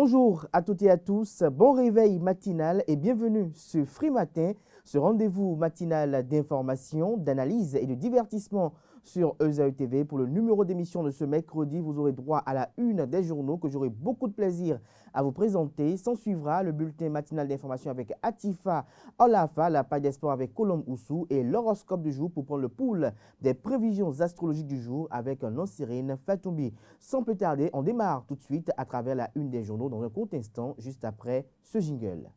Bonjour à toutes et à tous, bon réveil matinal et bienvenue sur Free Matin, ce rendez-vous matinal d'information, d'analyse et de divertissement sur ESAE TV. Pour le numéro d'émission de ce mercredi, vous aurez droit à la une des journaux que j'aurai beaucoup de plaisir à vous présenter. S'en suivra le bulletin matinal d'information avec Atifa Olafa, la page des sports avec Colombe Oussou et l'horoscope du jour pour prendre le pouls des prévisions astrologiques du jour avec Nansirine Fatoumbi. Sans plus tarder, on démarre tout de suite à travers la une des journaux dans un court instant, juste après ce jingle.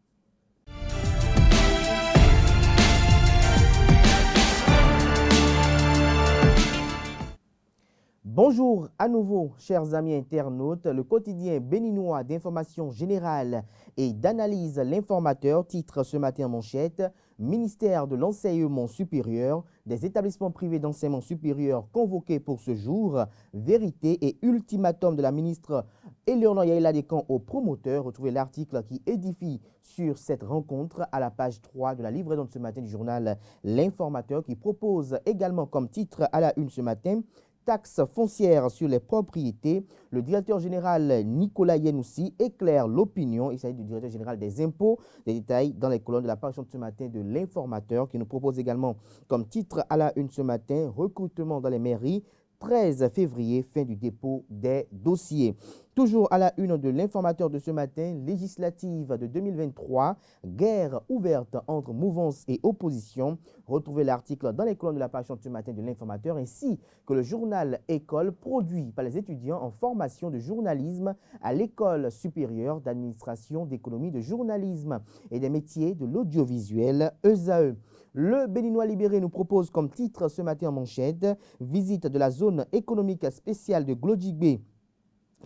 Bonjour à nouveau, chers amis internautes. Le quotidien béninois d'information générale et d'analyse L'Informateur titre ce matin en manchette « Ministère de l'enseignement supérieur, des établissements privés d'enseignement supérieur convoqués pour ce jour, vérité et ultimatum de la ministre Éléonore Yaïla Descamps aux promoteurs ». Retrouvez l'article qui édifie sur cette rencontre à la page 3 de la livraison de ce matin du journal L'Informateur, qui propose également comme titre à la une ce matin « Taxe foncière sur les propriétés ». Le directeur général Nicolas Yenoussi éclaire l'opinion. Il s'agit du directeur général des impôts. Des détails dans les colonnes de la parution de ce matin de L'Informateur, qui nous propose également comme titre à la une ce matin « Recrutement dans les mairies ». 13 février, fin du dépôt des dossiers. Toujours à la une de L'Informateur de ce matin, législative de 2023, guerre ouverte entre mouvance et opposition. Retrouvez l'article dans les colonnes de la page de ce matin de L'Informateur, ainsi que le journal École, produit par les étudiants en formation de journalisme à l'École supérieure d'administration, d'économie, de journalisme et des métiers de l'audiovisuel, ESAE. Le Béninois libéré nous propose comme titre ce matin en manchette « Visite de la zone économique spéciale de Glodjigbe ».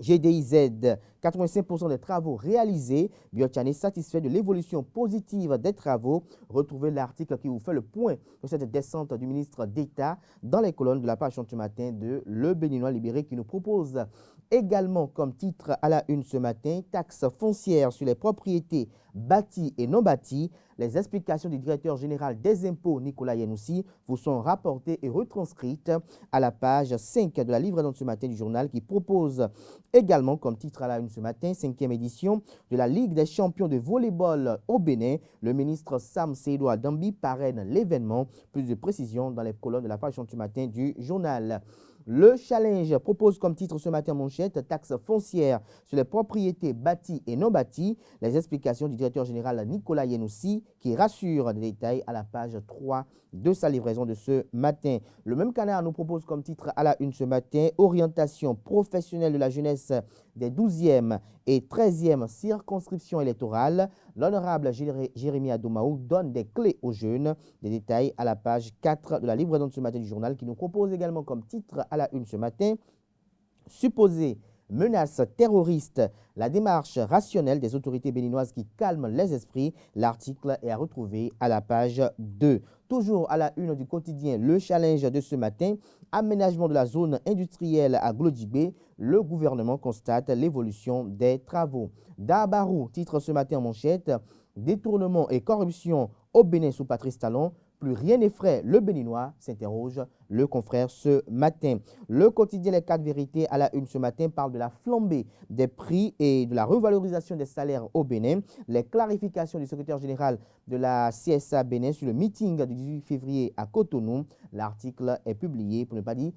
GDIZ, 85% des travaux réalisés. Biotchane est satisfait de l'évolution positive des travaux. Retrouvez l'article qui vous fait le point de cette descente du ministre d'État dans les colonnes de la page ce matin de Le Béninois libéré, qui nous propose également comme titre à la une ce matin « Taxe foncière sur les propriétés bâties et non bâties ». Les explications du directeur général des impôts, Nicolas Yenoussi, vous sont rapportées et retranscrites à la page 5 de la livraison de ce matin du journal, qui propose également comme titre à la une ce matin, 5e édition de la Ligue des champions de volleyball au Bénin. Le ministre Sam Seydou Adambi parraine l'événement. Plus de précisions dans les colonnes de la page ce matin du journal. Le Challenge propose comme titre ce matin manchette « Taxe foncière sur les propriétés bâties et non bâties ». Les explications du directeur général Nicolas Yenoussi, qui rassure des détails à la page 3 de sa livraison de ce matin. Le même canard nous propose comme titre à la une ce matin « Orientation professionnelle de la jeunesse des 12e et 13e circonscriptions électorales ». L'honorable Jérémy Adomaou donne des clés aux jeunes. Des détails à la page 4 de la livraison de ce matin du journal, qui nous propose également comme titre à la une ce matin « Supposée menace terroriste, la démarche rationnelle des autorités béninoises qui calme les esprits ». L'article est à retrouver à la page 2. Toujours à la une du quotidien Le Challenge de ce matin, aménagement de la zone industrielle à Glodjigbe, le gouvernement constate l'évolution des travaux. Dabarou titre ce matin en manchette « Détournement et corruption au Bénin sous Patrice Talon ». Plus rien n'effraie le Béninois, s'interroge le confrère ce matin. Le quotidien Les 4 vérités à la une ce matin parle de la flambée des prix et de la revalorisation des salaires au Bénin. Les clarifications du secrétaire général de la CSA Bénin sur le meeting du 18 février à Cotonou. L'article est publié, pour ne pas dire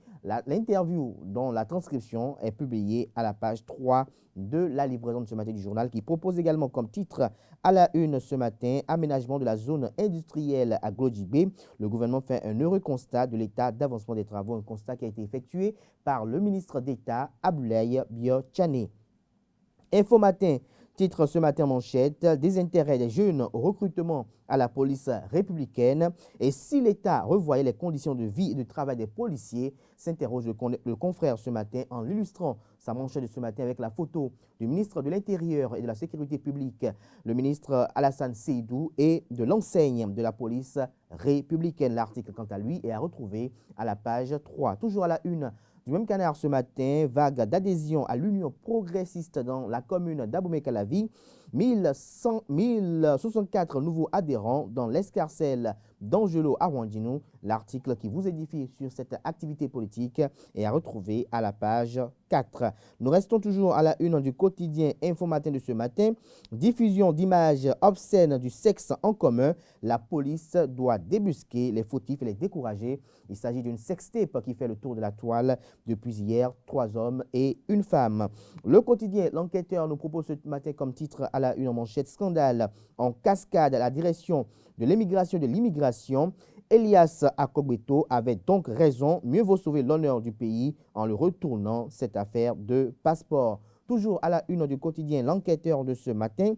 l'interview dont la transcription est publiée à la page 3 de la livraison de ce matin du journal, qui propose également comme titre à la une ce matin « Aménagement de la zone industrielle à Glodjigbe ». Le gouvernement fait un heureux constat de l'état d'avancement des travaux, un constat qui a été effectué par le ministre d'État Aboulaye Biotchane. Info Matin titre ce matin manchette « Des intérêts des jeunes au recrutement à la police républicaine ». Et si l'État revoyait les conditions de vie et de travail des policiers, s'interroge le confrère ce matin en illustrant sa manchette de ce matin avec la photo du ministre de l'Intérieur et de la Sécurité publique, le ministre Alassane Seydou, et de l'enseigne de la police républicaine. L'article, quant à lui, est à retrouver à la page 3. Toujours à la une du même canard ce matin, vague d'adhésion à l'Union progressiste dans la commune d'Abomey-Calavi. 1064 nouveaux adhérents dans l'escarcelle d'Angelo à Rwandino. L'article qui vous édifie sur cette activité politique est à retrouver à la page 4. Nous restons toujours à la une du quotidien Info Matin de ce matin. Diffusion d'images obscènes du sexe en commun. La police doit débusquer les fautifs et les décourager. Il s'agit d'une sextape qui fait le tour de la toile depuis hier. 3 hommes et une femme. Le quotidien L'Enquêteur nous propose ce matin comme titre à la une en manchette: scandale en cascade à la direction de l'émigration et de l'immigration. Elias Akogbeto avait donc raison, mieux vaut sauver l'honneur du pays en le retournant cette affaire de passeport. Toujours à la une du quotidien L'Enquêteur de ce matin.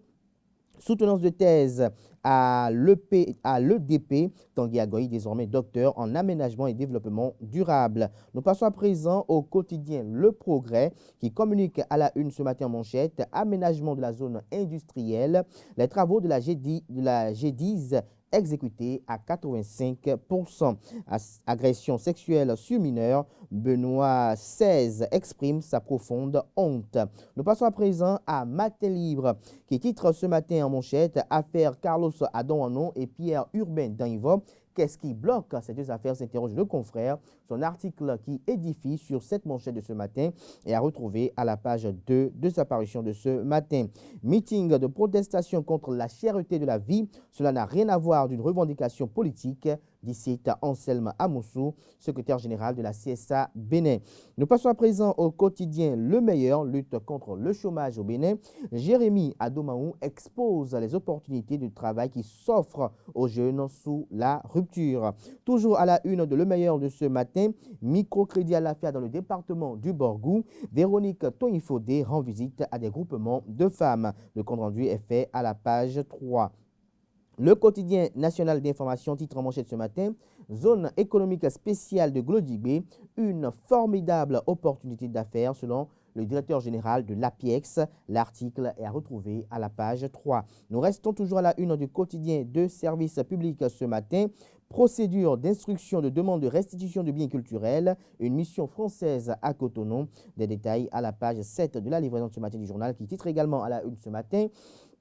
Soutenance de thèse à l'EDP, Tanguy Agoy, désormais docteur en aménagement et développement durable. Nous passons à présent au quotidien Le Progrès qui communique à la une ce matin en manchette: aménagement de la zone industrielle, les travaux de la GEDIS exécutés à 85%. Agression sexuelle sur mineur, Benoît XVI exprime sa profonde honte. Nous passons à présent à Matin Libre qui titre ce matin en manchette: affaire Carlos Adonano et Pierre Urbain d'Anivaux. Qu'est-ce qui bloque ces deux affaires, s'interroge le confrère. Son article qui édifie sur cette manchette de ce matin est à retrouver à la page 2 de sa parution de ce matin. Meeting de protestation contre la cherté de la vie. Cela n'a rien à voir d'une revendication politique, d'ici Anselme Amoussou, secrétaire général de la CSA Bénin. Nous passons à présent au quotidien Le Meilleur, lutte contre le chômage au Bénin. Jérémy Adomaou expose les opportunités de travail qui s'offrent aux jeunes sous la rupture. Toujours à la une de Le Meilleur de ce matin, microcrédit à l'affaire dans le département du Borgou. Véronique Tonifodé rend visite à des groupements de femmes. Le compte-rendu est fait à la page 3. Le quotidien national d'information titre en manchette ce matin: zone économique spéciale de Glodibé, une formidable opportunité d'affaires selon le directeur général de l'APIEX. L'article est à retrouver à la page 3. Nous restons toujours à la une du quotidien de service public ce matin. Procédure d'instruction de demande de restitution de biens culturels, une mission française à Cotonou. Des détails à la page 7 de la livraison de ce matin du journal qui titre également à la une ce matin: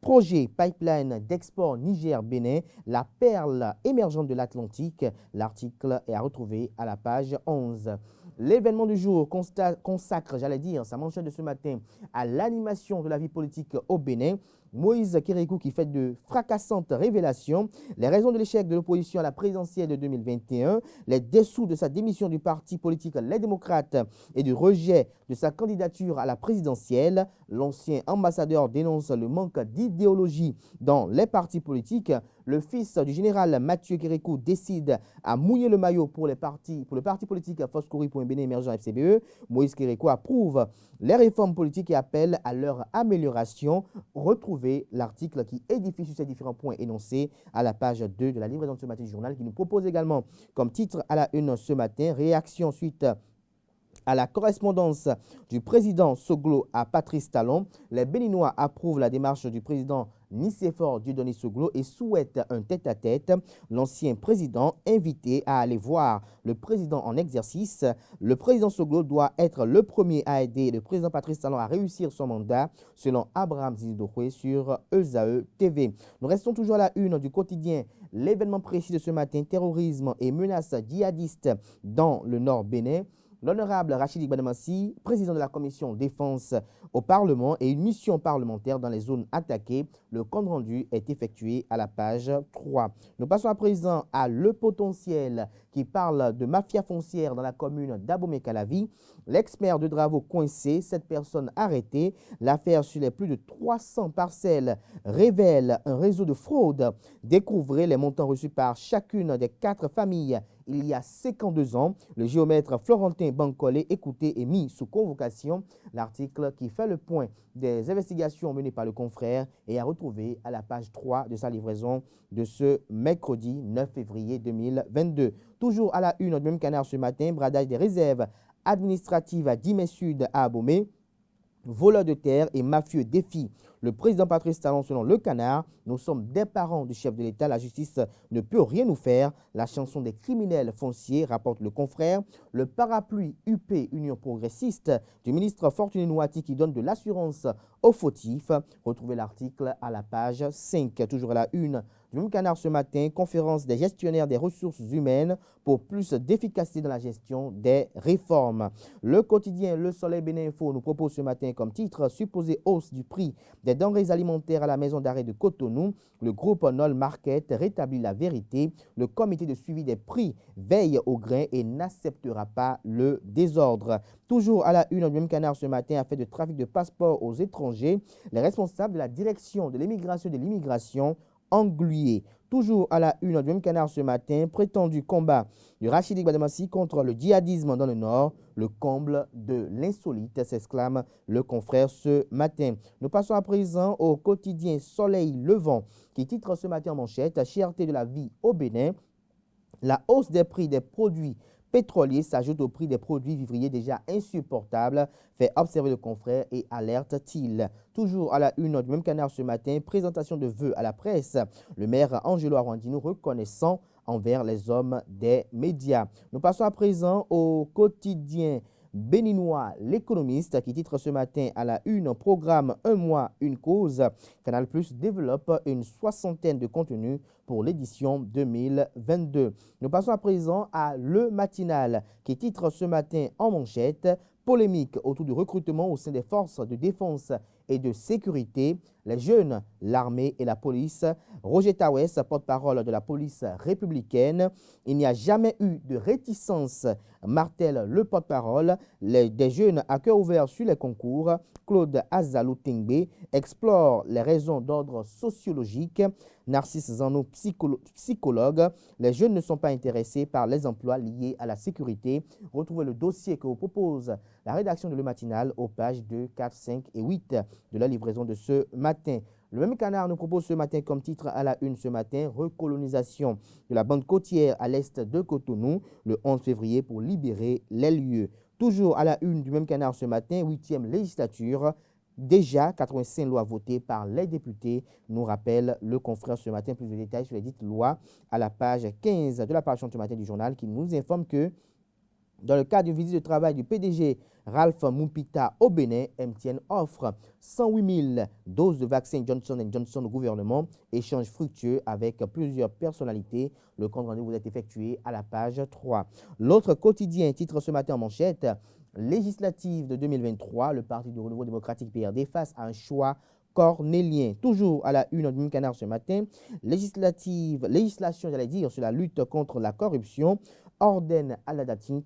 projet pipeline d'export Niger-Bénin, la perle émergente de l'Atlantique. L'article est à retrouver à la page 11. L'événement du jour consacre, sa manchette de ce matin à l'animation de la vie politique au Bénin. Moïse Kérékou qui fait de fracassantes révélations, les raisons de l'échec de l'opposition à la présidentielle de 2021, les dessous de sa démission du parti politique Les Démocrates et du rejet de sa candidature à la présidentielle. L'ancien ambassadeur dénonce le manque d'idéologie dans les partis politiques. Le fils du général Mathieu Kérékou décide à mouiller le maillot pour le parti politique Foscori pour un Bénin émergent FCBE. Moïse Kérékou approuve les réformes politiques et appelle à leur amélioration. Retrouvez l'article qui édifie sur ces différents points énoncés à la page 2 de la livraison de ce matin du journal, qui nous propose également comme titre à la une ce matin: réaction suite à la correspondance du président Soglo à Patrice Talon. Les Béninois approuvent la démarche du président Nicéphore Dieudonné Soglo et souhaitent un tête-à-tête. L'ancien président invité à aller voir le président en exercice. Le président Soglo doit être le premier à aider le président Patrice Talon à réussir son mandat, selon Abraham Zizidokwe sur ESAE TV. Nous restons toujours à la une du quotidien L'événement précis de ce matin: terrorisme et menaces djihadistes dans le nord Bénin. L'honorable Rachid Igbademassi, président de la commission défense au Parlement, et une mission parlementaire dans les zones attaquées. Le compte rendu est effectué à la page 3. Nous passons à présent à Le Potentiel qui parle de mafia foncière dans la commune d'Abomey-Calavi. L'expert de Dravo coincé, 7 personnes arrêtées. L'affaire sur les plus de 300 parcelles révèle un réseau de fraude. Découvrez les montants reçus par chacune des 4 familles il y a 52 ans. Le géomètre Florentin Bancolé écouté et mis sous convocation. L'article qui fait le point des investigations menées par le confrère est à retrouver à la page 3 de sa livraison de ce mercredi 9 février 2022. Toujours à la une du même canard ce matin: bradage des réserves administratives à Dimé Sud à Abomey. voleurs de terre et mafieux défient le président Patrice Talon selon Le Canard. Nous sommes des parents du chef de l'État. La justice ne peut rien nous faire. La chanson des criminels fonciers, rapporte Le Confrère. Le parapluie UP Union progressiste du ministre Fortuné Nouati qui donne de l'assurance aux fautifs. Retrouvez l'article à la page 5. Toujours à la une du même Canard ce matin, conférence des gestionnaires des ressources humaines pour plus d'efficacité dans la gestion des réformes. Le quotidien Le Soleil Bénin Info nous propose ce matin comme titre supposée hausse du prix des denrées alimentaires à la maison d'arrêt de Cotonou. Le groupe Nol Market rétablit la vérité. Le comité de suivi des prix veille au grain et n'acceptera pas le désordre. Toujours à la une du même Canard ce matin, affaire de trafic de passeports aux étrangers, les responsables de la direction de l'immigration et de l'immigration englués. Toujours à la une du même Canard ce matin, prétendu combat du Rachidi Gbadamassi contre le djihadisme dans le Nord, le comble de l'insolite, s'exclame Le Confrère ce matin. Nous passons à présent au quotidien Soleil Levant qui titre ce matin en manchette « Cherté de la vie au Bénin ». La hausse des prix des produits pétroliers s'ajoute au prix des produits vivriers déjà insupportables, fait observer Le Confrère et alerte-t-il. Toujours à la une du même Canard ce matin, présentation de vœux à la presse. Le maire Angelo Arwandino reconnaissant envers les hommes des médias. Nous passons à présent au quotidien béninois L'Économiste qui titre ce matin à la une programme Un mois, une cause. Canal Plus développe une soixantaine de contenus pour l'édition 2022. Nous passons à présent à Le Matinal qui titre ce matin en manchette polémique autour du recrutement au sein des forces de défense et de sécurité, les jeunes, l'armée et la police. Roger Tawes, porte-parole de la police républicaine. Il n'y a jamais eu de réticence, martèle le porte-parole. Des jeunes à cœur ouvert sur les concours. Claude Azalou Tingbe explore les raisons d'ordre sociologique. Narcisse Zanou, psychologue. Les jeunes ne sont pas intéressés par les emplois liés à la sécurité. Retrouvez le dossier que vous propose la rédaction de Le Matinal aux pages 2, 4, 5 et 8 de la livraison de ce matin. Le même Canard nous propose ce matin comme titre à la une ce matin, recolonisation de la bande côtière à l'est de Cotonou le 11 février pour libérer les lieux. Toujours à la une du même Canard ce matin, 8e législature. Déjà 85 lois votées par les députés, nous rappelle Le Confrère ce matin. Plus de détails sur les dites lois à la page 15 de la page ce matin du journal qui nous informe que dans le cadre d'une visite de travail du PDG Ralph Mumpita au Bénin, MTN offre 108 000 doses de vaccin Johnson & Johnson au gouvernement. Échange fructueux avec plusieurs personnalités. Le compte rendu vous est effectué à la page 3. L'autre quotidien titre ce matin en manchette législative de 2023, le Parti du Renouveau démocratique PRD face à un choix cornélien. Toujours à la une du même Canard ce matin, législation, sur la lutte contre la corruption. Ordenne à la Datine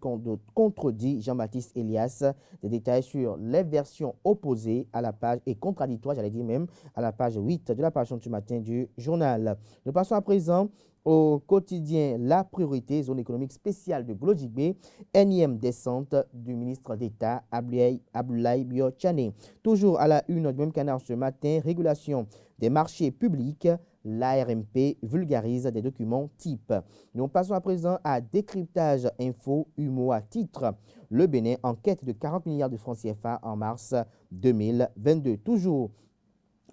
contredit Jean-Baptiste Elias. Des détails sur les versions opposées à la page et contradictoires, même, à la page 8 de la page du matin du journal. Nous passons à présent au quotidien La Priorité, zone économique spéciale de Glodjigbe, énième descente du ministre d'État Abdoulaye Bio-Tchane. Toujours à la une du même Canard ce matin, régulation des marchés publics. L'ARMP vulgarise des documents types. Nous passons à présent à décryptage info humour à titre. Le Bénin en quête de 40 milliards de francs CFA en mars 2022. Toujours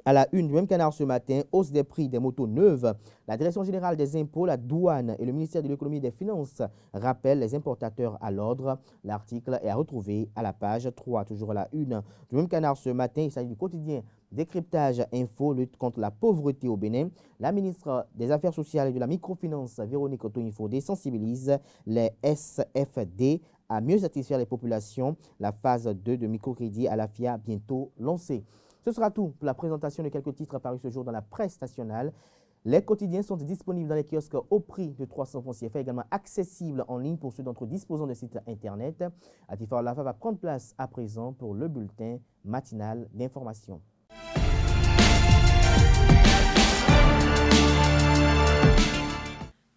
à la une du même Canard ce matin, hausse des prix des motos neuves. La Direction générale des impôts, la douane et le ministère de l'économie et des finances rappellent les importateurs à l'ordre. L'article est à retrouver à la page 3. Toujours à la une du même Canard ce matin, il s'agit du quotidien Décryptage info, lutte contre la pauvreté au Bénin. La ministre des Affaires sociales et de la microfinance, Véronique Otonifodé, sensibilise les SFD à mieux satisfaire les populations. La phase 2 de microcrédit à la FIA bientôt lancée. Ce sera tout pour la présentation de quelques titres apparus ce jour dans la presse nationale. Les quotidiens sont disponibles dans les kiosques au prix de 300 francs CFA, également accessibles en ligne pour ceux d'entre eux disposant de sites internet. Atifa Lafa va prendre place à présent pour le bulletin matinal d'information.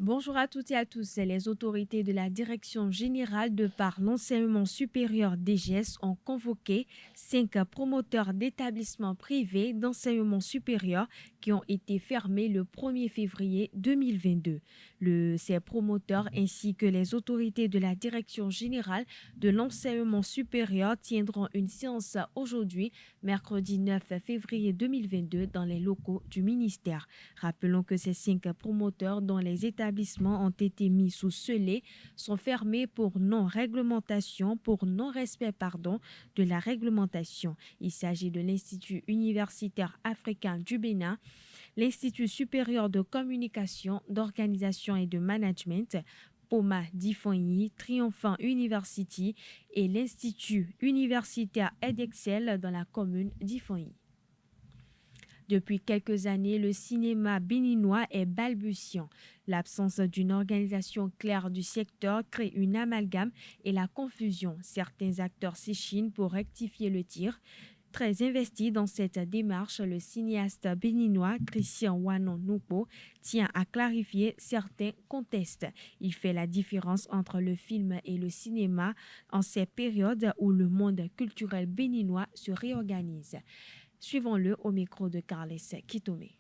Bonjour à toutes et à tous. Les autorités de la Direction générale de par l'enseignement supérieur DGS ont convoqué 5 promoteurs d'établissements privés d'enseignement supérieur qui ont été fermés le 1er février 2022. Ces promoteurs ainsi que les autorités de la Direction générale de l'enseignement supérieur tiendront une séance aujourd'hui, mercredi 9 février 2022, dans les locaux du ministère. Rappelons que ces 5 promoteurs dont les établissements ont été mis sous scellé sont fermés pour non-respect de la réglementation. Il s'agit de l'Institut universitaire africain du Bénin, l'Institut supérieur de communication, d'organisation et de management, POMA d'Ifonyi, Triomphant University et l'Institut universitaire Edexcel dans la commune d'Ifonyi. Depuis quelques années, le cinéma béninois est balbutiant. L'absence d'une organisation claire du secteur crée une amalgame et la confusion. Certains acteurs s'échinent pour rectifier le tir. Très investi dans cette démarche, le cinéaste béninois Christian Wanon Nupo tient à clarifier certains contextes. Il fait la différence entre le film et le cinéma en ces périodes où le monde culturel béninois se réorganise. Suivons-le au micro de Carles Kitome.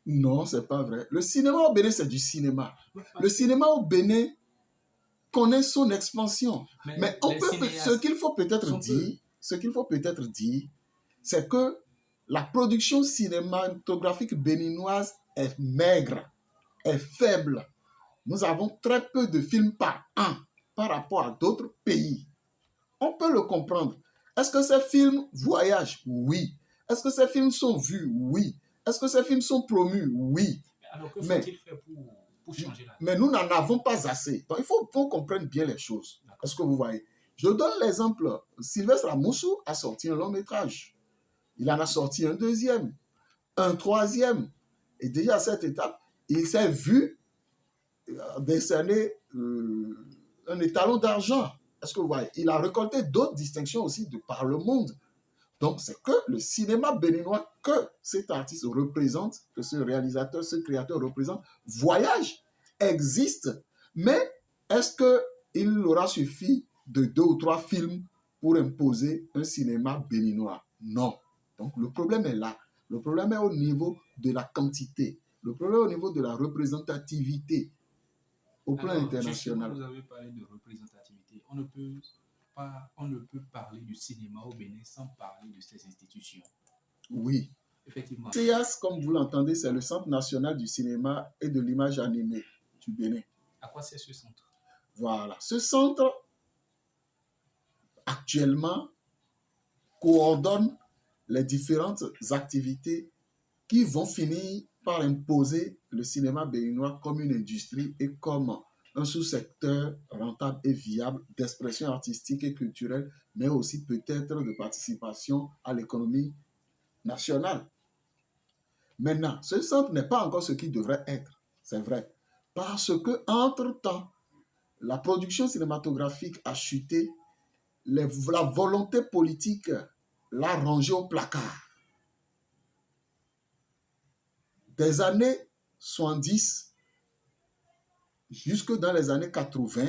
Non, c'est pas vrai. Le cinéma au Bénin, c'est du cinéma. Le cinéma au Bénin connaît son expansion. Mais ce qu'il faut peut-être dire, c'est que la production cinématographique béninoise est maigre, est faible. Nous avons très peu de films par an par rapport à d'autres pays. On peut le comprendre. Est-ce que ces films voyagent? Oui. Est-ce que ces films sont vus? Oui. Est-ce que ces films sont promus? Oui. Alors que faut-il faire pour changer la vie? Mais nous n'en avons pas assez. Donc il faut qu'on comprenne bien les choses. Est-ce que vous voyez? Je donne l'exemple. Sylvestre Amoussou a sorti un long métrage. Il en a sorti un deuxième, un troisième. Et déjà à cette étape, il s'est vu décerner un étalon d'argent. Est-ce que vous voyez? Il a récolté d'autres distinctions aussi par le monde. Donc, c'est que le cinéma béninois que cet artiste représente, que ce réalisateur, ce créateur représente, voyage, existe. Mais est-ce qu'il aura suffi de 2 ou 3 films pour imposer un cinéma béninois? Non. Donc, le problème est là. Le problème est au niveau de la quantité. Le problème est au niveau de la représentativité au plan international. Vous avez parlé de représentativité. On ne peut parler du cinéma au Bénin sans parler de ces institutions. Oui. Effectivement. CIAS, comme vous l'entendez, c'est le Centre national du cinéma et de l'image animée du Bénin. À quoi sert ce centre? Voilà. Ce centre, actuellement, coordonne les différentes activités qui vont finir par imposer le cinéma béninois comme une industrie et comme un sous-secteur rentable et viable d'expression artistique et culturelle, mais aussi peut-être de participation à l'économie nationale. Maintenant, ce centre n'est pas encore ce qu'il devrait être, c'est vrai, parce que entre-temps, la production cinématographique a chuté, la volonté politique l'a rangé au placard. Des années 70 jusque dans les années 80,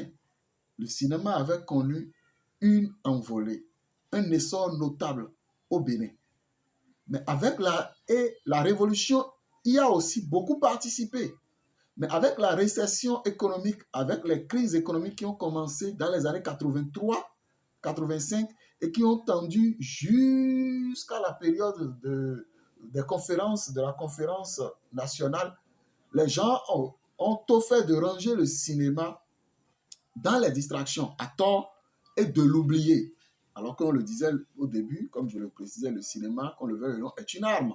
le cinéma avait connu une envolée, un essor notable au Bénin. Mais avec la révolution, y a aussi beaucoup participé. Mais avec la récession économique, avec les crises économiques qui ont commencé dans les années 83, 85 et qui ont tendu jusqu'à la période de la conférence nationale, les gens ont tout fait de ranger le cinéma dans les distractions, à tort, et de l'oublier. Alors qu'on le disait au début, comme je le précisais, le cinéma, qu'on le veuille ou non, est une arme.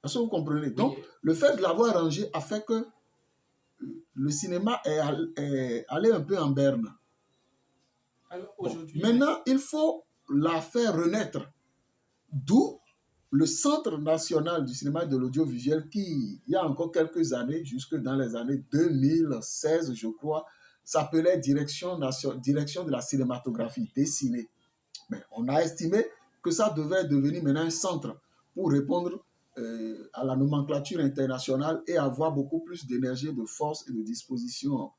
Est-ce que vous comprenez? Donc, le fait de l'avoir rangé a fait que le cinéma est allé un peu en berne. Alors, aujourd'hui, maintenant, il faut la faire renaître. D'où le Centre national du cinéma et de l'audiovisuel qui, il y a encore quelques années, jusque dans les années 2016, je crois, s'appelait Direction de la cinématographie dessinée. Mais on a estimé que ça devait devenir maintenant un centre pour répondre à la nomenclature internationale et avoir beaucoup plus d'énergie, de force et de disposition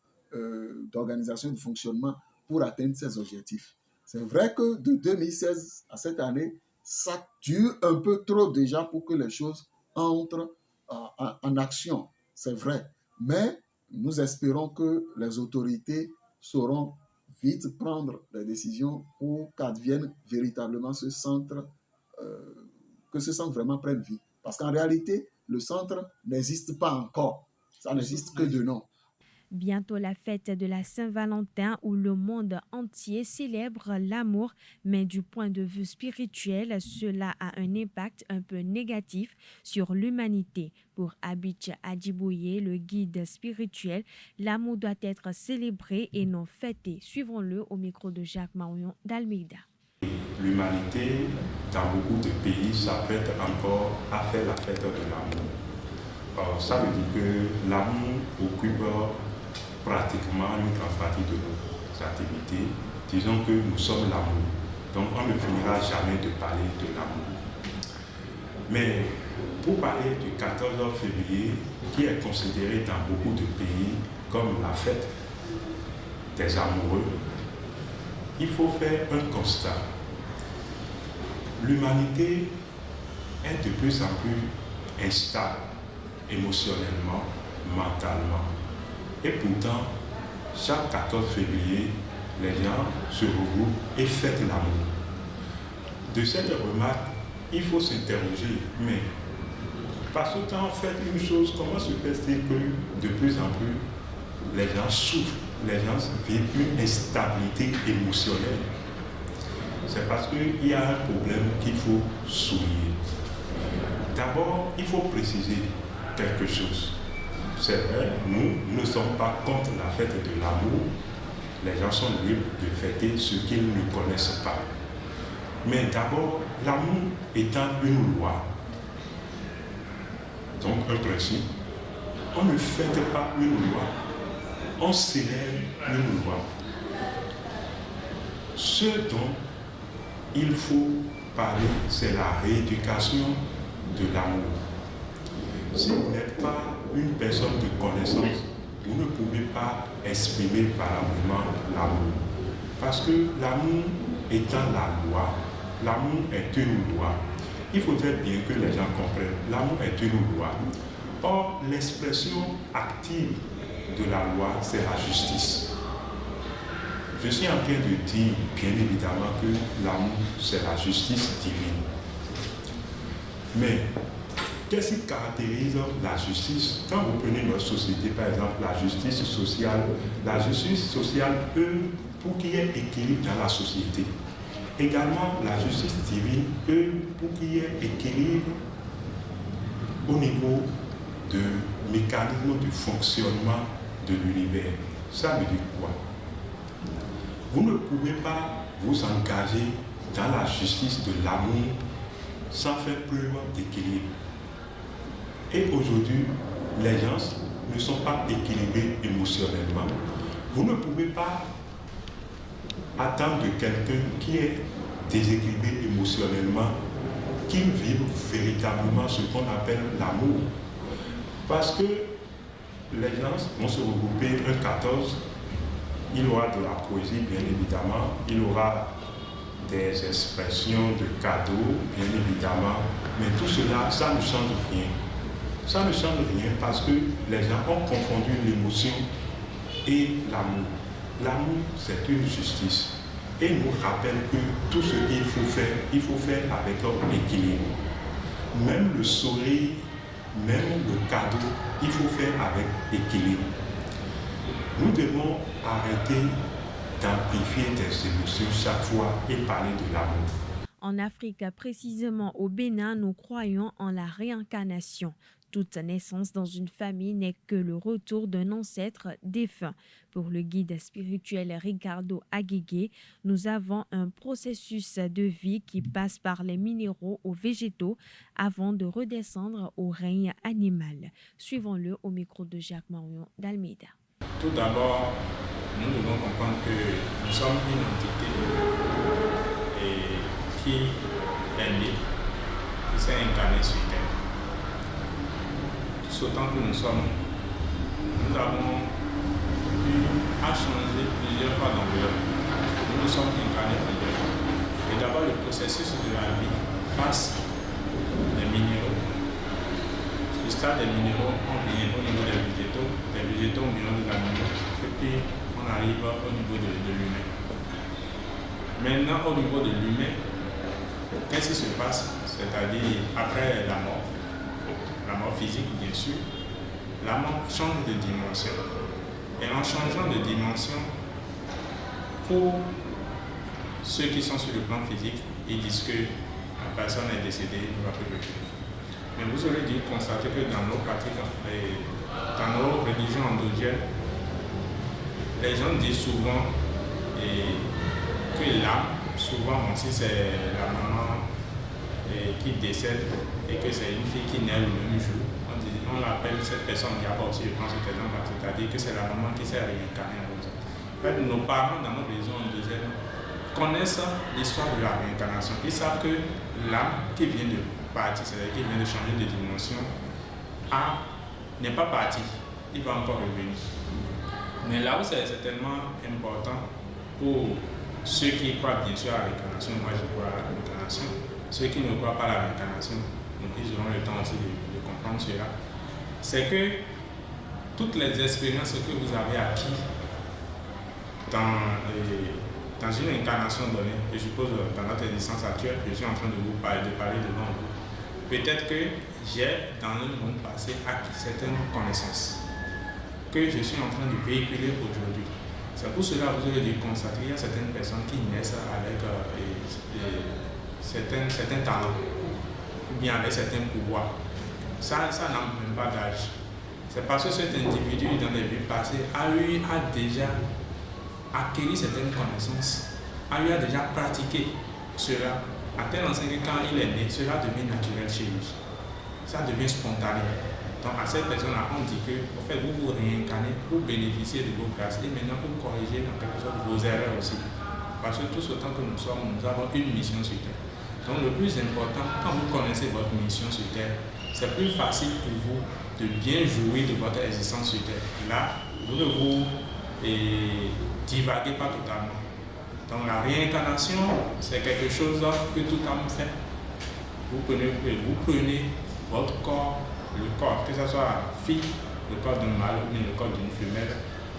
d'organisation et de fonctionnement pour atteindre ces objectifs. C'est vrai que de 2016 à cette année, ça dure un peu trop déjà pour que les choses entrent en action. C'est vrai. Mais nous espérons que les autorités sauront vite prendre les décisions pour qu'advienne véritablement ce centre, que ce centre vraiment prenne vie. Parce qu'en réalité, le centre n'existe pas encore. Ça n'existe que de nom. Bientôt la fête de la Saint-Valentin où le monde entier célèbre l'amour, mais du point de vue spirituel, cela a un impact un peu négatif sur l'humanité. Pour Abich Adjibouye, le guide spirituel, l'amour doit être célébré et non fêté. Suivons-le au micro de Jacques Marion d'Almeida. L'humanité, dans beaucoup de pays, s'apprête encore à faire la fête de l'amour. Ça veut dire que l'amour occupe pratiquement une grande partie de nos activités. Disons que nous sommes l'amour. Donc on ne finira jamais de parler de l'amour. Mais pour parler du 14 février, qui est considéré dans beaucoup de pays comme la fête des amoureux, il faut faire un constat. L'humanité est de plus en plus instable émotionnellement, mentalement. Et pourtant, chaque 14 février, les gens se regroupent et fêtent l'amour. De cette remarque, il faut s'interroger, mais parce que quand on fait une chose, comment se fait-il que de plus en plus les gens souffrent, les gens vivent une instabilité émotionnelle? C'est parce qu'il y a un problème qu'il faut souligner. D'abord, il faut préciser quelque chose. C'est vrai, nous ne sommes pas contre la fête de l'amour. Les gens sont libres de fêter ce qu'ils ne connaissent pas. Mais d'abord, l'amour étant une loi, donc un principe, on ne fête pas une loi, on célèbre une loi. Ce dont il faut parler, c'est la rééducation de l'amour. Si vous n'êtes pas une personne de connaissance, vous ne pouvez pas exprimer valablement l'amour. Parce que l'amour étant la loi, l'amour est une loi. Il faudrait bien que les gens comprennent. L'amour est une loi. Or, l'expression active de la loi, c'est la justice. Je suis en train de dire, bien évidemment, que l'amour, c'est la justice divine. Mais, qu'est-ce qui caractérise la justice? Quand vous prenez notre société, par exemple, la justice sociale eux, pour qu'il y ait équilibre dans la société. Également, la justice divine, eux, pour qu'il y ait équilibre au niveau de mécanisme du fonctionnement de l'univers. Ça veut dire quoi? Vous ne pouvez pas vous engager dans la justice de l'amour sans faire preuve d'équilibre. Et aujourd'hui, les gens ne sont pas équilibrés émotionnellement. Vous ne pouvez pas attendre de quelqu'un qui est déséquilibré émotionnellement qu'il vive véritablement ce qu'on appelle l'amour. Parce que les gens vont se regrouper un 14, il y aura de la poésie bien évidemment, il y aura des expressions de cadeaux bien évidemment, mais tout cela, ça ne change rien. Ça ne change rien parce que les gens ont confondu l'émotion et l'amour. L'amour, c'est une justice. Et nous rappelle que tout ce qu'il faut faire avec un équilibre. Même le sourire, même le cadeau, il faut faire avec équilibre. Nous devons arrêter d'amplifier des émotions chaque fois et parler de l'amour. En Afrique, précisément au Bénin, nous croyons en la réincarnation. Toute naissance dans une famille n'est que le retour d'un ancêtre défunt. Pour le guide spirituel Ricardo Aguigé, nous avons un processus de vie qui passe par les minéraux aux végétaux avant de redescendre au règne animal. Suivons-le au micro de Jacques Marion d'Almeida. Tout d'abord, nous devons comprendre que nous sommes une entité qui est née, qui s'est incarnée sur Terre. Tout autant que nous sommes, nous avons eu à changer plusieurs fois d'environnement. Nous nous sommes incarnés plusieurs fois. Et d'abord, le processus de la vie passe les minéraux, stade des minéraux, on vient au niveau des végétaux on vient des animaux, et puis on arrive au niveau de l'humain. Maintenant, au niveau de l'humain, qu'est-ce qui se passe? C'est-à-dire, après la mort physique, bien sûr, la mort change de dimension. Et en changeant de dimension, pour ceux qui sont sur le plan physique, ils disent que la personne est décédée, ne va plus revenir. Mais vous aurez dû constater que dans nos pratiques, dans nos religions endogènes, les gens disent souvent que l'âme, souvent si c'est la maman qui décède et que c'est une fille qui naît le même jour, on l'appelle cette personne, il y a aussi, je pense, cet exemple, c'est-à-dire que c'est la maman qui s'est réincarnée. En fait, nos parents dans nos religions endogènes connaissent l'histoire de la réincarnation. Ils savent que l'âme qui vient de partir, c'est-à-dire qui vient de changer de dimension, n'est pas partie, il va encore revenir. Mais là où c'est tellement important pour ceux qui croient bien sûr à la réincarnation, moi je crois à la réincarnation, ceux qui ne croient pas à la réincarnation, donc ils auront le temps aussi de comprendre cela, c'est que toutes les expériences que vous avez acquises dans une incarnation donnée, je suppose dans notre existence actuelle, je suis en train de vous parler devant vous. Peut-être que j'ai dans le monde passé acquis certaines connaissances que je suis en train de véhiculer aujourd'hui. C'est pour cela que vous avez dû constater qu'il y a certaines personnes qui naissent avec certains talents ou bien avec certains pouvoirs. Ça n'a même pas d'âge. C'est parce que cet individu dans les vies passées a déjà acquis certaines connaissances, a déjà pratiqué cela, à tel enseigne que quand il est né, cela devient naturel chez lui. Ça devient spontané. Donc à cette personne-là, on dit que en fait, vous vous réincarnez pour bénéficier de vos grâces et maintenant pour corriger en quelque sorte vos erreurs aussi. Parce que tous autant que nous sommes, nous avons une mission sur Terre. Donc le plus important, quand vous connaissez votre mission sur Terre, c'est plus facile pour vous de bien jouir de votre existence sur Terre. Là, vous ne vous divaguez pas totalement. Donc la réincarnation, c'est quelque chose que tout homme fait. Vous prenez votre corps, le corps, que ce soit fille, le corps d'un mâle ou bien le corps d'une femelle,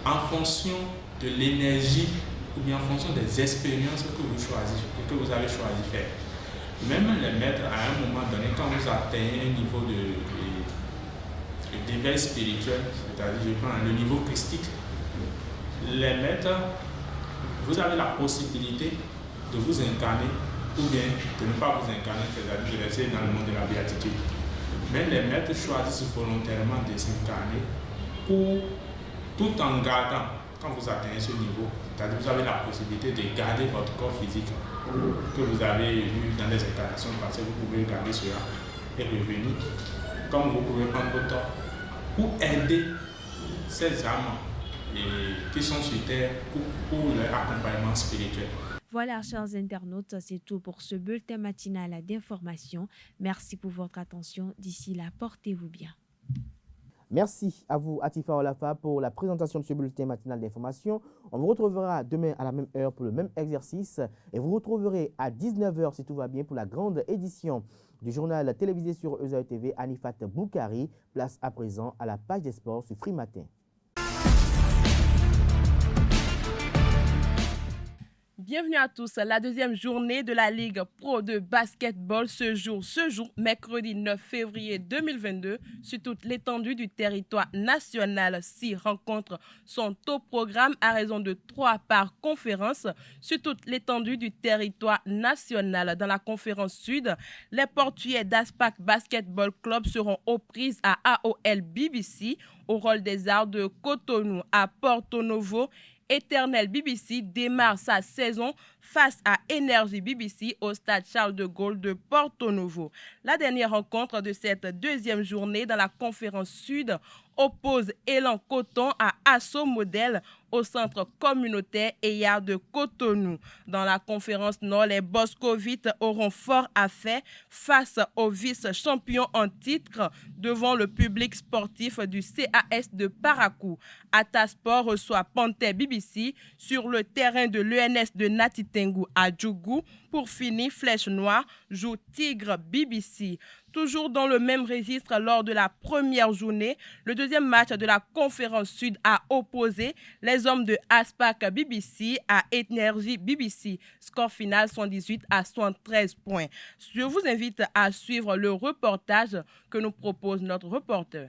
en fonction de l'énergie ou bien en fonction des expériences que vous choisissez, que vous avez choisi de faire. Même les maîtres, à un moment donné, quand vous atteignez un niveau de d'éveil spirituel, c'est-à-dire je prends le niveau christique, les maîtres, vous avez la possibilité de vous incarner ou bien de ne pas vous incarner, c'est-à-dire de rester dans le monde de la béatitude. Mais les maîtres choisissent volontairement de s'incarner tout en gardant, quand vous atteignez ce niveau, c'est-à-dire vous avez la possibilité de garder votre corps physique que vous avez eu dans les incarnations passées, vous pouvez garder cela et revenir, comme vous pouvez prendre votre temps pour aider ces âmes qui sont sur Terre pour leur accompagnement spirituel. Voilà, chers internautes, c'est tout pour ce bulletin matinal d'information. Merci pour votre attention. D'ici là, portez-vous bien. Merci à vous, Atifa Olafa, pour la présentation de ce bulletin matinal d'information. On vous retrouvera demain à la même heure pour le même exercice et vous retrouverez à 19h, si tout va bien, pour la grande édition du journal télévisé sur ESA TV, Anifat Boukari. Place à présent à la page des sports sur Free Matin. Bienvenue à tous. La deuxième journée de la Ligue Pro de basketball ce jour, mercredi 9 février 2022, sur toute l'étendue du territoire national. 6 rencontres sont au programme à raison de 3 par conférence sur toute l'étendue du territoire national. Dans la conférence sud, les Portugais d'Aspac Basketball Club seront aux prises à AOL BBC, au rôle des Arts de Cotonou à Porto Novo. Éternel BBC démarre sa saison face à Énergie BBC au stade Charles de Gaulle de Porto Novo. La dernière rencontre de cette deuxième journée dans la conférence sud oppose Élan Coton à Asso Modèle au centre communautaire Eyard de Cotonou. Dans la conférence Nord, les Boscovites auront fort à faire face aux vice-champions en titre devant le public sportif du CAS de Parakou. Atasport reçoit Panthère BBC sur le terrain de l'ENS de Natitengu à Djougou. Pour finir, Flèche Noire joue Tigre BBC. Toujours dans le même registre, lors de la première journée, le deuxième match de la conférence Sud a opposé les hommes de Aspac BBC à Énergie BBC. Score final 118 à 113 points. Je vous invite à suivre le reportage que nous propose notre reporter.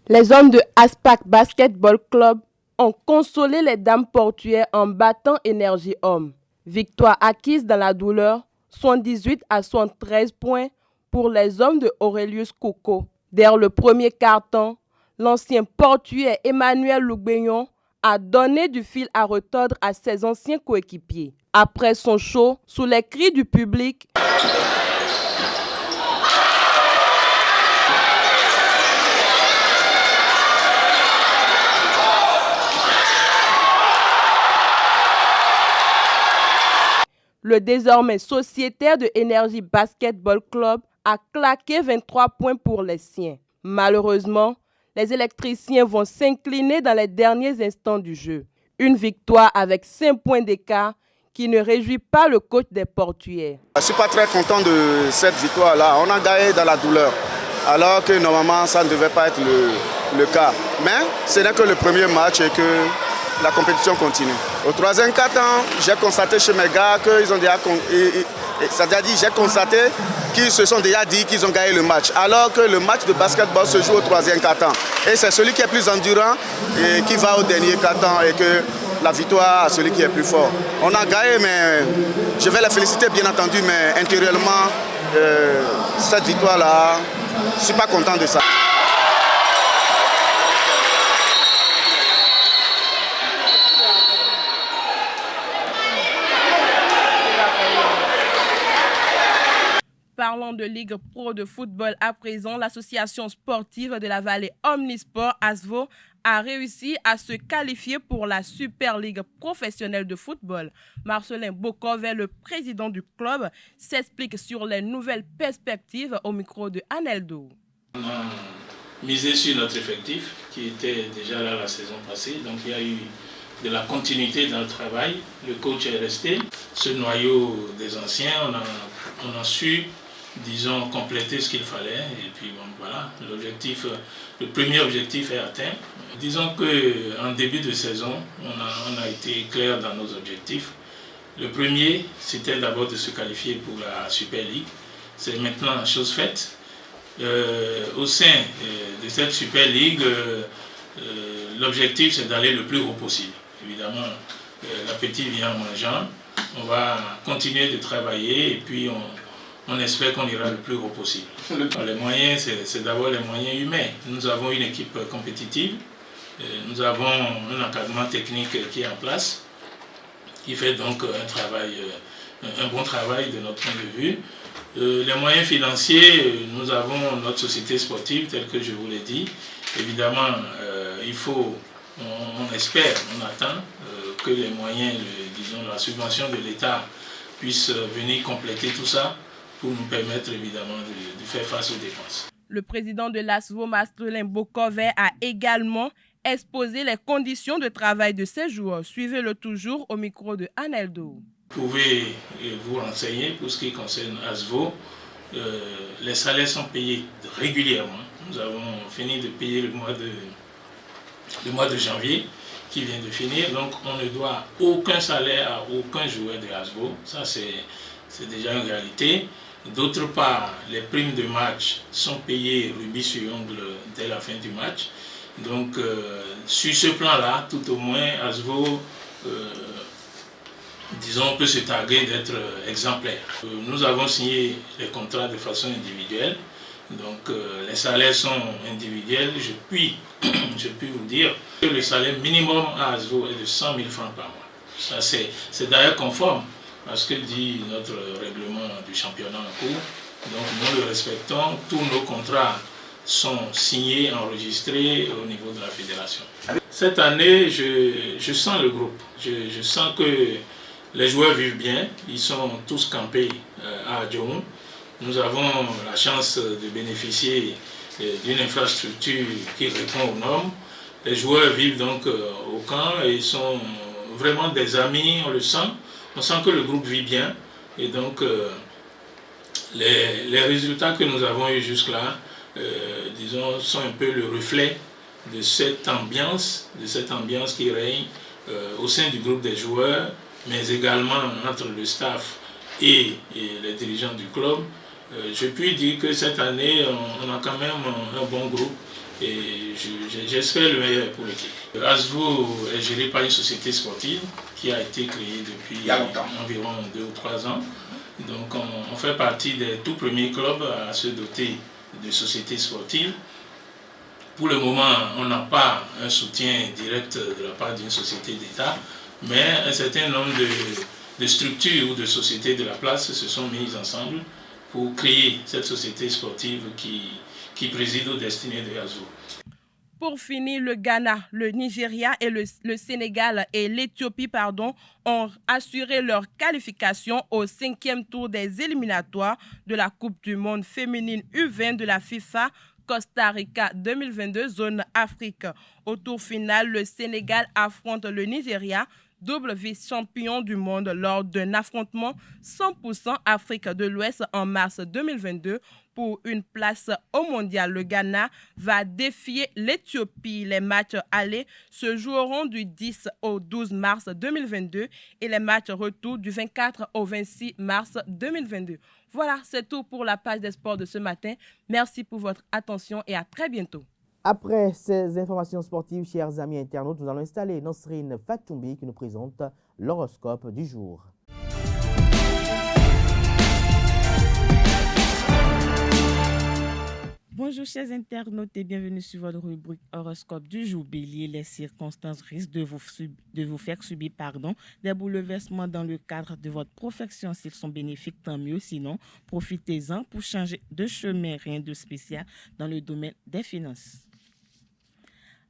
Les hommes de Aspac Basketball Club ont consolé les dames portuaires en battant Énergie Homme. Victoire acquise dans la douleur, 118 à 113 points pour les hommes de Aurelius Coco. Dès le premier quart-temps, l'ancien portuaire Emmanuel Lougbeignon a donné du fil à retordre à ses anciens coéquipiers. Après son show, sous les cris du public, le désormais sociétaire de Énergie Basketball Club a claqué 23 points pour les siens. Malheureusement, les électriciens vont s'incliner dans les derniers instants du jeu. Une victoire avec 5 points d'écart qui ne réjouit pas le coach des portuaires. Je ne suis pas très content de cette victoire-là. On a gagné dans la douleur, alors que normalement ça ne devait pas être le cas. Mais ce n'est que le premier match et que la compétition continue. Au troisième quart-temps, j'ai constaté chez mes gars qu'ils ont déjà, j'ai constaté qu'ils se sont déjà dit qu'ils ont gagné le match, alors que le match de basketball se joue au troisième quart-temps. Et c'est celui qui est plus endurant et qui va au dernier quart-temps et que la victoire à celui qui est plus fort. On a gagné, mais je vais les féliciter bien entendu, mais intérieurement, cette victoire-là, je ne suis pas content de ça. Parlons de Ligue Pro de football à présent. L'association sportive de la vallée Omnisport ASVO a réussi à se qualifier pour la Super Ligue professionnelle de football. Marcelin Bokovet, le président du club, s'explique sur les nouvelles perspectives au micro de Aneldo. On a misé sur notre effectif qui était déjà là la saison passée, donc il y a eu de la continuité dans le travail. Le coach est resté. Ce noyau des anciens, on a su, disons, compléter ce qu'il fallait. Et puis bon, voilà, le premier objectif est atteint. Disons qu'en début de saison, on a été clair dans nos objectifs. Le premier, c'était d'abord de se qualifier pour la Super League. C'est maintenant chose faite. Au sein de cette Super League, l'objectif c'est d'aller le plus haut possible. Évidemment, l'appétit vient en mangeant. On va continuer de travailler et puis on espère qu'on ira le plus haut possible. Les moyens, c'est d'abord les moyens humains. Nous avons une équipe compétitive, nous avons un encadrement technique qui est en place, qui fait donc un bon travail de notre point de vue. Les moyens financiers, nous avons notre société sportive, telle que je vous l'ai dit. Évidemment, on espère, on attend que les moyens, disons la subvention de l'État puisse venir compléter tout ça pour nous permettre évidemment de faire face aux dépenses. Le président de l'ASVO, Marcelin Bokovet, a également exposé les conditions de travail de ces joueurs. Suivez-le toujours au micro de Aneldo. Vous pouvez vous renseigner pour ce qui concerne ASVO. Les salaires sont payés régulièrement. Nous avons fini de payer le mois de janvier qui vient de finir. Donc on ne doit aucun salaire à aucun joueur de ASVO. Ça c'est déjà une réalité. D'autre part, les primes de match sont payées rubis sur ongle dès la fin du match. Donc sur ce plan-là, tout au moins ASVO disons, peut se targuer d'être exemplaire. Nous avons signé les contrats de façon individuelle, donc les salaires sont individuels. Je puis vous dire Le salaire minimum à Asvo est de 100 000 francs par mois. Ça, c'est d'ailleurs conforme à ce que dit notre règlement du championnat en cours. Donc nous le respectons, tous nos contrats sont signés, enregistrés au niveau de la fédération. Cette année, je sens le groupe. Je sens que les joueurs vivent bien. Ils sont tous campés à Adjoum. Nous avons la chance de bénéficier d'une infrastructure qui répond aux normes. Les joueurs vivent donc au camp et sont vraiment des amis, on le sent. On sent que le groupe vit bien. Et donc, les résultats que nous avons eus jusque-là, disons, sont un peu le reflet de cette ambiance qui règne au sein du groupe des joueurs, mais également entre le staff et les dirigeants du club. Je puis dire que cette année, on a quand même un bon groupe et j'espère le meilleur pour l'équipe. Asvo est géré par une société sportive qui a été créée depuis environ 2 ou 3 ans. Donc on fait partie des tout premiers clubs à se doter de sociétés sportives. Pour le moment, on n'a pas un soutien direct de la part d'une société d'État, mais un certain nombre de structures ou de sociétés de la place se sont mises ensemble pour créer cette société sportive qui préside aux destinées de Asvo. Pour finir, le Ghana, le Nigeria et le Sénégal et l'Éthiopie ont assuré leur qualification au 5e tour des éliminatoires de la Coupe du monde féminine U20 de la FIFA Costa Rica 2022 zone Afrique. Au tour final, le Sénégal affronte le Nigeria, double vice-champion du monde, lors d'un affrontement 100% Afrique de l'Ouest en mars 2022 pour une place au mondial. Le Ghana va défier l'Éthiopie. Les matchs allés se joueront du 10 au 12 mars 2022 et les matchs retour du 24 au 26 mars 2022. Voilà, c'est tout pour la page des sports de ce matin. Merci pour votre attention et à très bientôt. Après ces informations sportives, chers amis internautes, nous allons installer Nosrine Fatoumbi qui nous présente l'horoscope du jour. Bonjour chers internautes et bienvenue sur votre rubrique horoscope du jour. Bélier, les circonstances risquent de vous faire subir des bouleversements dans le cadre de votre profession. S'ils sont bénéfiques, tant mieux. Sinon, profitez-en pour changer de chemin. Rien de spécial dans le domaine des finances.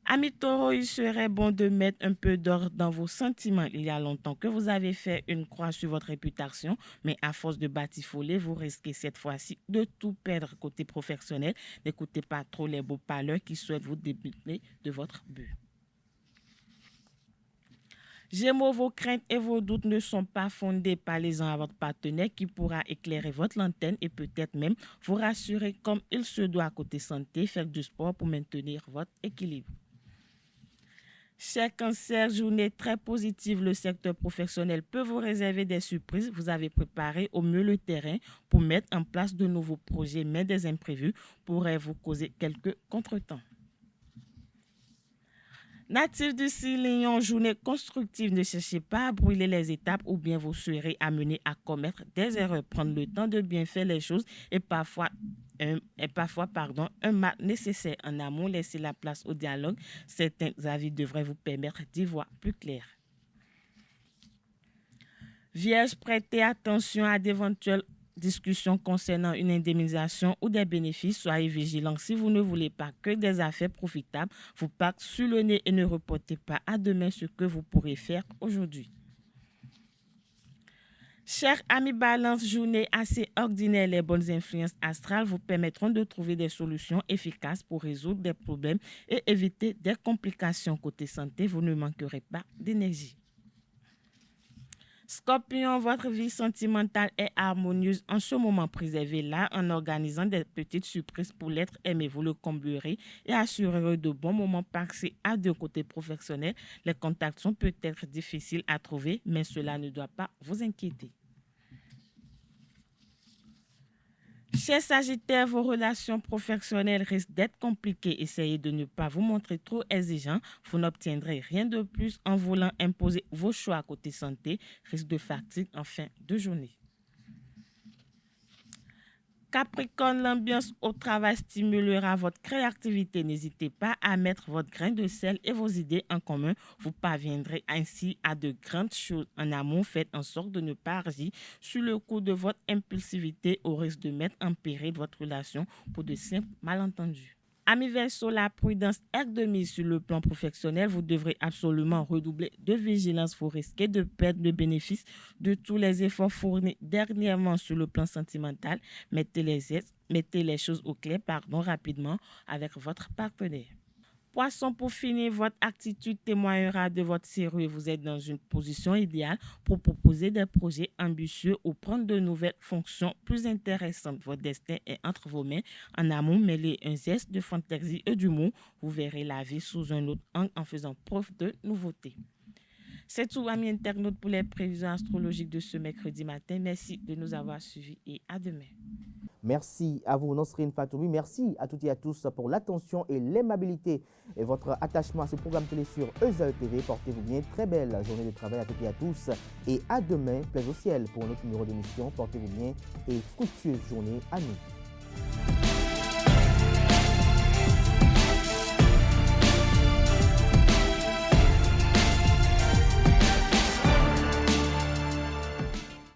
Amis taureaux, il serait bon de mettre un peu d'ordre dans vos sentiments. Il y a longtemps que vous avez fait une croix sur votre réputation, mais à force de batifoler, vous risquez cette fois-ci de tout perdre côté professionnel. N'écoutez pas trop les beaux parleurs qui souhaitent vous débuter de votre but. Gémeaux, vos craintes et vos doutes ne sont pas fondés. Parlez-en à votre partenaire qui pourra éclairer votre lanterne et peut-être même vous rassurer comme il se doit. Côté santé, faites du sport pour maintenir votre équilibre. Cher Cancer, journée très positive. Le secteur professionnel peut vous réserver des surprises. Vous avez préparé au mieux le terrain pour mettre en place de nouveaux projets, mais des imprévus pourraient vous causer quelques contretemps. Natif du Lion, journée constructive. Ne cherchez pas à brûler les étapes ou bien vous serez amené à commettre des erreurs. Prendre le temps de bien faire les choses est parfois un mal nécessaire. En amont, laissez la place au dialogue. Certains avis devraient vous permettre d'y voir plus clair. Vierge, prêtez attention à d'éventuelles discussions concernant une indemnisation ou des bénéfices. Soyez vigilants si vous ne voulez pas que des affaires profitables vous partent sur le nez et ne reportez pas à demain ce que vous pourrez faire aujourd'hui. Chers amis Balance, journée assez ordinaire. Les bonnes influences astrales vous permettront de trouver des solutions efficaces pour résoudre des problèmes et éviter des complications. Côté santé, vous ne manquerez pas d'énergie. Scorpion, votre vie sentimentale est harmonieuse en ce moment. Préservez-la en organisant des petites surprises pour l'être aimé. Vous le comblerez et assurerez de bons moments passés à deux. Côtés professionnels. Les contacts sont peut-être difficiles à trouver, mais cela ne doit pas vous inquiéter. Chers Sagittaires, vos relations professionnelles risquent d'être compliquées. Essayez de ne pas vous montrer trop exigeant. Vous n'obtiendrez rien de plus en voulant imposer vos choix. Côté santé, risque de fatigue en fin de journée. Capricorne, l'ambiance au travail stimulera votre créativité. N'hésitez pas à mettre votre grain de sel et vos idées en commun. Vous parviendrez ainsi à de grandes choses. En amour, faites en sorte de ne pas agir sur le coup de votre impulsivité au risque de mettre en péril votre relation pour de simples malentendus. Amis Verseau, la prudence est de mise sur le plan professionnel. Vous devrez absolument redoubler de vigilance. Vous risquez de perdre le bénéfice de tous les efforts fournis dernièrement sur le plan sentimental. Mettez les choses au clair rapidement avec votre partenaire. Poisson, pour finir, votre attitude témoignera de votre sérieux. Vous êtes dans une position idéale pour proposer des projets ambitieux ou prendre de nouvelles fonctions plus intéressantes. Votre destin est entre vos mains. En amour, mêlez un geste de fantaisie et d'humour. Vous verrez la vie sous un autre angle en faisant preuve de nouveauté. C'est tout, amis internautes, pour les prévisions astrologiques de ce mercredi matin. Merci de nous avoir suivis et à demain. Merci à vous, Nosrine Fatoumi. Merci à toutes et à tous pour l'attention et l'aimabilité et votre attachement à ce programme télé sur Ezel TV. Portez-vous bien. Très belle journée de travail à toutes et à tous. Et à demain, plaise au ciel pour un autre numéro d'émission. Portez-vous bien et fructueuse journée à nous.